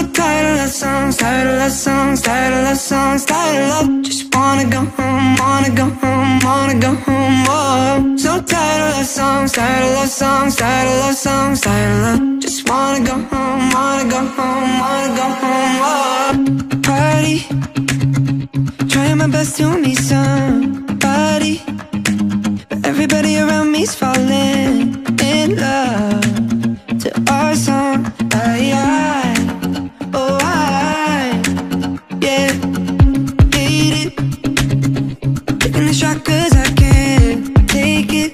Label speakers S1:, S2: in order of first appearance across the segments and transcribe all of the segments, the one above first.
S1: tired of love songs, tired of love songs, tired of love songs, tired of love. Just wanna go home, wanna go home, wanna go home. Oh, so tired of love songs, tired of love songs, tired of love songs, tired of love. Just wanna go home, wanna go home, wanna go home. Oh, party, trying my best to meet somebody, but everybody around me's falling in love to our song. Yeah, hate it, taking the shot cause I can't take it,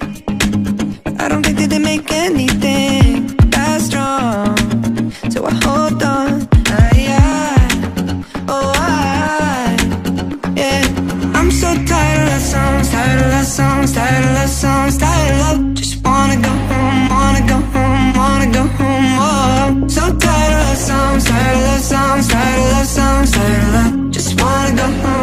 S1: but I don't think that they make anything that strong, so I hold on. Yeah, I'm so tired of love songs, tired of love songs, tired of love songs, tired of love. Just wanna go home, wanna go home, wanna go home. Oh, so tired of love songs, tired of love songs, tired of love songs, tired of love. Just wanna go home.